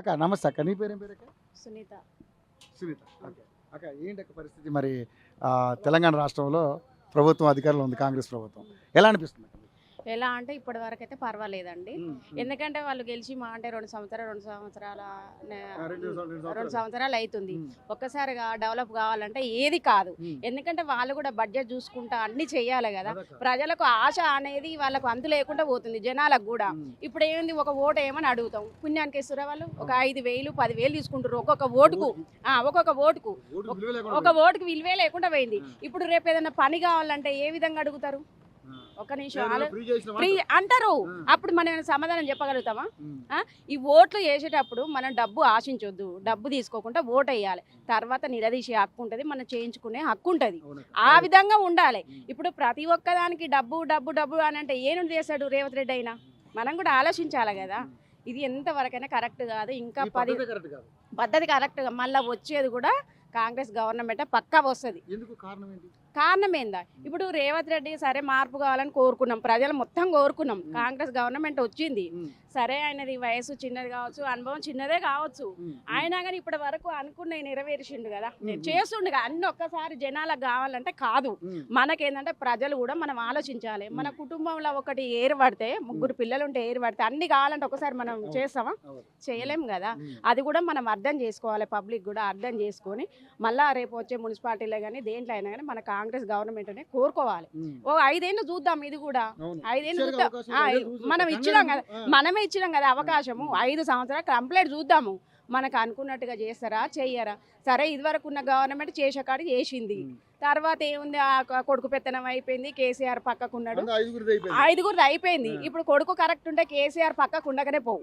అక్క నమస్తే అక్క, నీ పేరేం పేరు అక్క? సునీత. సునీత. ఓకే అక్క, ఏంటి అక్క పరిస్థితి మరి తెలంగాణ రాష్ట్రంలో ప్రభుత్వం అధికారంలో ఉంది, కాంగ్రెస్ ప్రభుత్వం. ఎలా అనిపిస్తుంది అక్క మీకు? ఎలా అంటే ఇప్పటి వరకు అయితే పర్వాలేదండి. ఎందుకంటే వాళ్ళు గెలిచి మా అంటే 2 సంవత్సరాలు అవుతుంది. ఒక్కసారిగా డెవలప్ కావాలంటే ఏది కాదు. ఎందుకంటే వాళ్ళు కూడా బడ్జెట్ చూసుకుంటా అన్ని చెయ్యాలి కదా. ప్రజలకు ఆశ అనేది వాళ్ళకు అంతు లేకుండా పోతుంది, జనాలకు కూడా. ఇప్పుడు ఏంది, ఒక ఓటు ఏమని అడుగుతాం, పుణ్యానికి ఇస్తురా వాళ్ళు ఒక 5,000 10,000 తీసుకుంటారు ఒక్కొక్క ఓటుకు. ఒక ఓటుకు విలువే లేకుండా పోయింది. ఇప్పుడు రేపు ఏదైనా పని కావాలంటే ఏ విధంగా అడుగుతారు? ఒక్క నిమిషం ఫ్రీ అంటారు. అప్పుడు మనం సమాధానం చెప్పగలుగుతామా? ఈ ఓట్లు వేసేటప్పుడు మనం డబ్బు ఆశించొద్దు, డబ్బు తీసుకోకుండా ఓటు వేయాలి. తర్వాత నిలదీసే హక్కు ఉంటుంది, మనం చేయించుకునే హక్కు ఉంటుంది. ఆ విధంగా ఉండాలి. ఇప్పుడు ప్రతి ఒక్కదానికి డబ్బు డబ్బు డబ్బు అని అంటే ఏం చేశాడు రేవంత్ రెడ్డి అయినా? మనం కూడా ఆలోచించాలి కదా. ఇది ఎంతవరకైనా కరెక్ట్ కాదు. ఇంకా పద్ధతి కరెక్ట్గా మళ్ళీ వచ్చేది కూడా కాంగ్రెస్ గవర్నమెంట్ పక్కా వస్తుంది. కారణం ఏందా? ఇప్పుడు రేవంత్ రెడ్డి సరే మార్పు కావాలని కోరుకున్నాం, ప్రజలు మొత్తం కోరుకున్నాం. కాంగ్రెస్ గవర్నమెంట్ వచ్చింది సరే, ఆయనది వయసు చిన్నది కావచ్చు, అనుభవం చిన్నదే కావచ్చు, అయినా కానీ ఇప్పటి వరకు అనుకున్నవి నెరవేర్చిండు కదా, చేస్తుండగా అన్ని ఒక్కసారి జనాలకు కావాలంటే కాదు. మనకేంటంటే ప్రజలు కూడా మనం ఆలోచించాలి. మన కుటుంబంలో ఒకటి ఏరు పడితే, 3 పిల్లలు ఉంటే ఏరు పడితే అన్ని కావాలంటే ఒకసారి మనం చేస్తామా? చేయలేం కదా. అది కూడా మనం అర్థం చేసుకోవాలి, పబ్లిక్ కూడా అర్థం చేసుకొని మళ్ళా రేపు వచ్చే మున్సిపాలిటీలో కానీ దేంట్లో అయినా కానీ మన కాంగ్రెస్ గవర్నమెంట్ అనే కోరుకోవాలి. ఓ 5 ఏళ్ళు చూద్దాం, ఇది కూడా 5 ఏళ్ళు చూద్దాం. మనం ఇచ్చినాం కదా, మనమే ఇచ్చినాం కదా అవకాశము. 5 సంవత్సరాలు కంప్లీట్ చూద్దాము. మనకు అనుకున్నట్టుగా చేస్తారా చెయ్యరా? సరే, ఇదివరకు ఉన్న గవర్నమెంట్ చేసే కాడికి చేసింది. తర్వాత ఏముంది, ఆ కొడుకు పెత్తనం అయిపోయింది, కేసీఆర్ పక్కకున్నాడు, 5గురిది అయిపోయింది. ఇప్పుడు కొడుకు కరెక్ట్ ఉంటే కేసీఆర్ పక్కకు ఉండగానే పోవు.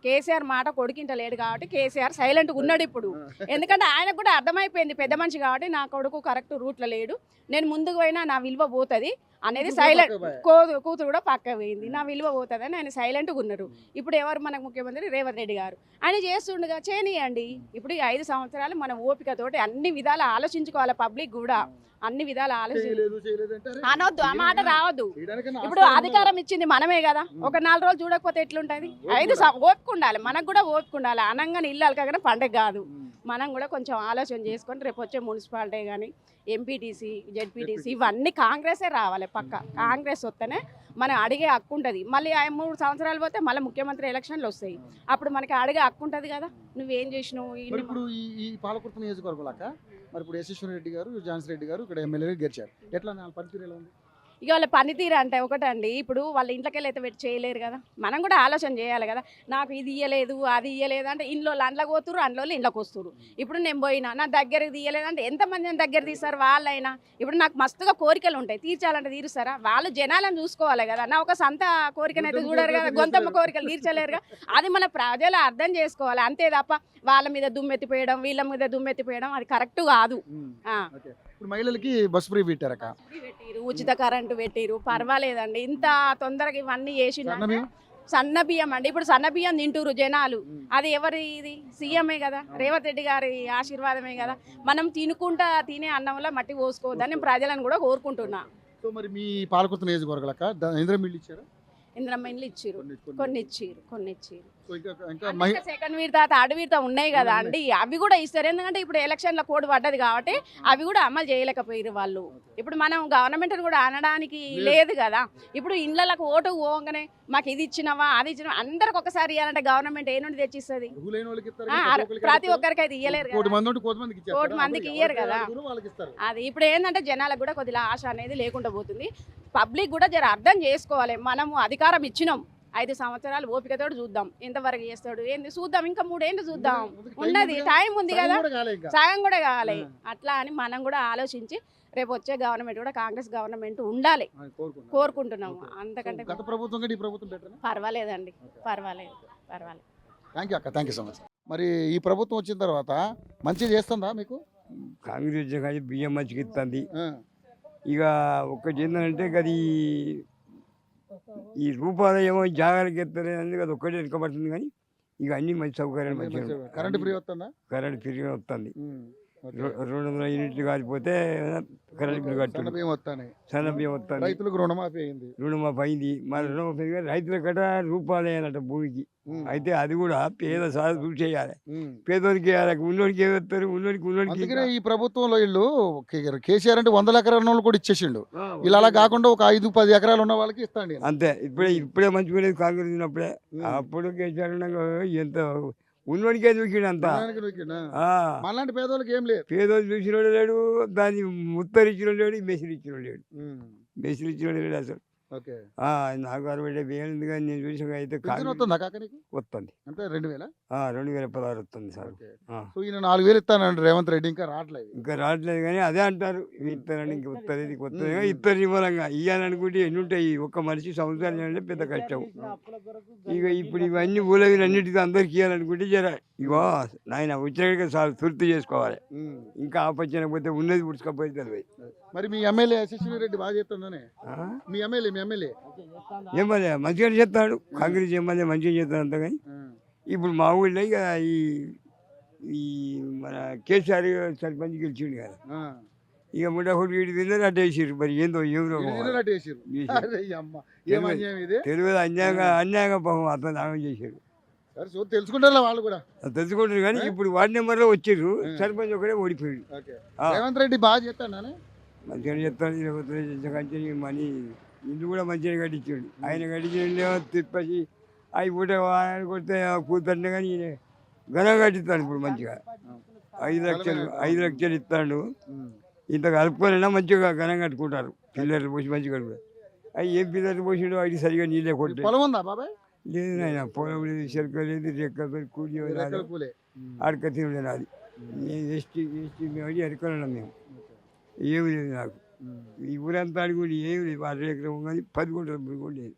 కేసీఆర్ మాట కొడుకింట లేడు కాబట్టి కేసీఆర్ సైలెంట్గా ఉన్నాడు ఇప్పుడు. ఎందుకంటే ఆయనకు కూడా అర్థమైపోయింది, పెద్ద మనిషి కాబట్టి నా కొడుకు కరెక్ట్ రూట్లో లేడు, నేను ముందుకు పోయినా నా విలువ పోతుంది అనేది సైలెంట్. కూతురు కూడా పక్క పోయింది, నా విలువ పోతుంది అని ఆయన సైలెంట్గా ఉన్నారు. ఇప్పుడు ఎవరు మనకు ముఖ్యమంత్రి? రేవంత్ రెడ్డి గారు. ఆయన చేస్తుండగా చేయనియండి. ఇప్పుడు ఈ 5 సంవత్సరాలు మనం ఓపికతోటి అన్ని విధాలు ఆలోచించుకోవాలి, పబ్లిక్ కూడా అన్ని విధాలు అనొద్దు, ఆ మాట రావద్దు. ఇప్పుడు అధికారం ఇచ్చింది మనమే కదా, ఒక 4 రోజులు చూడకపోతే ఎట్లుంటది? 5 ఓపిక ఉండాలి, మనకు కూడా ఓపిక ఉండాలి. అనంగానే ఇల్లు అలకగానే పండగ కాదు. మనం కూడా కొంచెం ఆలోచన చేసుకొని రేపు వచ్చే మున్సిపాలిటీ కానీ ఎంపీటీసీ జెడ్పీటీసీ ఇవన్నీ కాంగ్రెసే రావాలి. పక్క కాంగ్రెస్ వస్తేనే మనం అడిగే హక్కు ఉంటుంది. మళ్ళీ 3 సంవత్సరాలు పోతే మళ్ళీ ముఖ్యమంత్రి ఎలక్షన్లు వస్తాయి, అప్పుడు మనకి అడిగే హక్కు ఉంటుంది కదా, నువ్వేం చేసినావు. ఇప్పుడు ఈ పాలకుర్తి నియోజకవర్గంలాక మరి ఇప్పుడు యశస్వర్ రెడ్డి గారు, ఝాన్సీ రెడ్డి గారు ఇక్కడ ఎమ్మెల్యేగా గెలిచారు, ఎట్లా పనితీరు ఎలా ఉంది? ఇక వాళ్ళ పనితీరు అంటే ఒకటండి, ఇప్పుడు వాళ్ళ ఇంట్లోకెళ్ళి అయితే పెట్టి చేయలేరు కదా, మనం కూడా ఆలోచన చేయాలి కదా. నాకు ఇది ఇయ్యలేదు అది ఇయ్యలేదు అంటే ఇంట్లో అండ్లోకి పోతురు, అండ్లో ఇంట్లోకి వస్తురు. ఇప్పుడు నేను పోయినా నా దగ్గరికి తీయలేదు అంటే ఎంతమంది దగ్గర తీస్తారు వాళ్ళైనా. ఇప్పుడు నాకు మస్తుగా కోరికలు ఉంటాయి, తీర్చాలంటే తీరుస్తారా? వాళ్ళు జనాలను చూసుకోవాలి కదా. నా ఒక సొంత కోరికనైతే చూడరు కదా, గొంతమ్మ కోరికలు తీర్చలేరుగా. అది మన ప్రజలు అర్థం చేసుకోవాలి, అంతే తప్ప వాళ్ళ మీద దుమ్మెత్తిపోయడం వీళ్ళ మీద దుమ్మెత్తిపోయడం అది కరెక్ట్ కాదు. ఇప్పుడు మహిళలకి బస్ ఫ్రీ పెట్టారక, ఉచిత కరెంటు పెట్టిరు, పర్వాలేదండి. ఇంత తొందరగా ఇవన్నీ చేసిన సన్న బియ్యం అండి, ఇప్పుడు సన్న బియ్యం తింటురు జనాలు. అది ఎవరి ఇది? సీఎంఏ కదా, రేవంత్ రెడ్డి గారి ఆశీర్వాదమే కదా. మనం తినుకుంటా తినే అన్నంలో మట్టి పోసుకోవద్దని ప్రజలను కూడా కోరుకుంటున్నా. సో మరి మీ పాలకుర్తి నియోజకవర్గాలక ఇందిరమ్మ ఇల్లు ఇచ్చారు? ఇందిరమ్మ ఇల్లు ఇచ్చిరు, కొన్ని ఇచ్చిరు. సెకండ్ విడత థర్డ్ విడత ఉన్నాయి కదా అండి, అవి కూడా ఇస్తారు. ఎందుకంటే ఇప్పుడు ఎలక్షన్ల కోడ్ పడ్డది కాబట్టి అవి కూడా అమలు చేయలేకపోయారు వాళ్ళు. ఇప్పుడు మనం గవర్నమెంట్ కూడా అనడానికి లేదు కదా. ఇప్పుడు ఇండ్లకు ఓటు పోగానే మాకు ఇది ఇచ్చినవా అది ఇచ్చినవా అందరికి ఒకసారి ఇవ్వాలంటే గవర్నమెంట్ ఏ నుండి తెచ్చిస్తుంది? ప్రతి ఒక్కరికి అయితే ఇయ్యలేరు కదా, కోటి మందికి ఇయ్యరు కదా. అది ఇప్పుడు ఏంటంటే జనాలకు కూడా కొద్దిగా ఆశ అనేది లేకుండా పోతుంది. పబ్లిక్ కూడా జర అర్థం చేసుకోవాలి, మనము అధికారం ఇచ్చినాం, 5 సంవత్సరాలు ఓపికతో చూద్దాం ఎంతవరకు చేస్తాడు ఏంది చూద్దాం. ఇంకా 3 ఏళ్ళు చూద్దాం, ఉన్నది టైం ఉంది కదా, సగం కూడా కావాలి. అట్లా అని మనం కూడా ఆలోచించి రేపు వచ్చే గవర్నమెంట్ కూడా కాంగ్రెస్ గవర్నమెంట్ ఉండాలి కోరుకుంటున్నాము. అంతకంటే పర్వాలేదండి, పర్వాలేదు. థ్యాంక్ యూ అక్క, థ్యాంక్ యూ సో మచ్. మరి ఈ ప్రభుత్వం వచ్చిన తర్వాత మంచిగా చేస్తుందా మీకు? కాంగ్రెస్ బియ్యం మంచిగా ఇస్తుంది. ఇక ఒక్కటి ఏంటంటే అది ఈ రూపాయలు ఏమో జాగాలకి ఎత్తలేదు, అది ఒక్కటే వెనుకబడుతుంది. కానీ ఇక అన్ని మంచి సౌకర్యాలు మంచిగా. కరెంట్ ఫ్రీ వస్తుందా? కరెంట్ ఫ్రీ వస్తుంది. ఓకే. 200 యూనిట్లు కాలిపోతే కరెంట్ బిల్లు సన్న కట్టాడు. బియ్యం వస్తాయి, సన్న బియ్యం వస్తుంది, రైతులకు రుణమాఫీ అయింది. రుణమాఫీ అయింది. మరి రుణమాఫీ రైతుల కట రూపాయలు వేయాలట భూమికి. ఉమ్, అయితే అది కూడా పేద సాధు చూసి చేయాలి. ఉమ్. పేదోనికి వేయాలి, ఉన్నోడికి ఏమేస్తారు, ఉన్నోడికి అందుకనే ఈ ప్రభుత్వంలో వీళ్ళు కేసీఆర్ అంటే 100 ఎకరాల వాళ్ళు కూడా ఇచ్చేసిండు. ఇలా అలా కాకుండా ఒక 5-10 ఎకరాలు ఉన్న వాళ్ళకి ఇస్తాండి ఈయన. అంతే. ఇప్పుడే మంచిగా కాంగ్రెస్ ఉన్నప్పుడే. అప్పుడు కేసీఆర్ ఉండగా ఎంత ఉన్నోడికే దూకిడు అంతా. జనానికి దొరికిందా? ఆ, మనలాంటి పేదోళ్ళకి ఏం లేదు. పేదోళ్ళు చూసినోడు లేడు, దాన్ని ముత్తరిచ్చిన లేడు, మెసిరి ఇచ్చిన లేడు, ఉమ్, మెసిరి ఇచ్చిన లేడు అసలు. ఓకే. నాకు 60 బియ్యం కానీ నేను చూసాక అయితే పింఛన్ వస్తుందా కాక నీకు? వస్తుంది. అంటే 2000? 2016 వస్తుంది సార్. ఓకే. ఆ. సో ఈయన 4000 ఇస్తానండి రేవంత్ రెడ్డి, ఇంకా రావట్లేదు. ఇంకా రావట్లేదు కానీ అదే అంటారు, ఇవి ఇస్తారని. ఇంక వస్తుంది, ఇది వస్తుంది, ఇస్తారు నిమ్మలంగా ఇవ్వాలనుకుంటే ఎన్ని ఉంటాయి. ఒక్క మనిషి సంవత్సరం అంటే పెద్ద కష్టం. ఇక ఇప్పుడు ఇవన్నీ ఊళ్ళవి అన్నిటికీ అందరికి ఇవ్వాలనుకుంటే జర ఇగో నాయన వచ్చినట్టుగా చాలా తుర్తి చేసుకోవాలి. ఉమ్. ఇంకా ఆపచ్చకపోతే ఉన్నది పుడుచుకపోతే తెలియదు. మరి మీ ఎమ్మెల్యే శశిని రెడ్డి బాగా చేస్తుందనే? మీ ఎమ్మెల్యే ఎమ్మెల్యే మంచిగా చేస్తాడు, కాంగ్రెస్ ఎమ్మెల్యే మంచిగా చేస్తాడు అంత. కానీ ఇప్పుడు మా ఊళ్ళో ఇక ఈ ఈ మన కేసీఆర్ సర్పంచ్ గెలిచిండు కదా, ఇక ముడ్డహుడు వీడి తిన్నారు అడ్డు వేసారు. మరి ఏందో ఏం రోగం తెలియదు. అన్యాయంగా పాపం అతను ఆగం చేశారు. తెలుసుకుంటారు వాళ్ళు కూడా, తెలుసుకుంటారు. కానీ ఇప్పుడు వార్డు నెంబర్లో వచ్చారు, సర్పంచ్ ఒకడే ఓడిపోయాడు. రేవంత్ రెడ్డి బాగా చేస్తాడు, మంచిగా చెప్తాను. మనీ ఇల్లు కూడా మంచిగా కట్టించాడు. ఆయన కట్టించిన తిప్పసి అవి పూట ఆయన కొడితే కూతుంటే కానీ ఈయన ఘనంగా కట్టిస్తాడు. ఇప్పుడు మంచిగా 5 లక్షలు ఇస్తాడు. ఇంత కలుపుకోలేనా మంచిగా ఘనంగా కట్టుకుంటారు. పిల్లలు పోసి మంచిగా కట్టుకుంటారు. అవి ఏం పిల్లలు పోసిండో అవి సరిగా నీళ్ళే కొట్టే. పొలం ఉందా బాబాయ్? లేదు నాయన, పొలం లేదు, చెరుక లేదు, రెక్క కూలి అడక తినలేదు. అది మేము ఎస్టీ మేము ఎరకలున్నాం మేము. ఏమి లేదు నాకు. ఈ ఊరంతా అడుగుండి ఏమి లేదు. 2 ఎకరం కానీ 10 గుంటలు కూడా లేదు.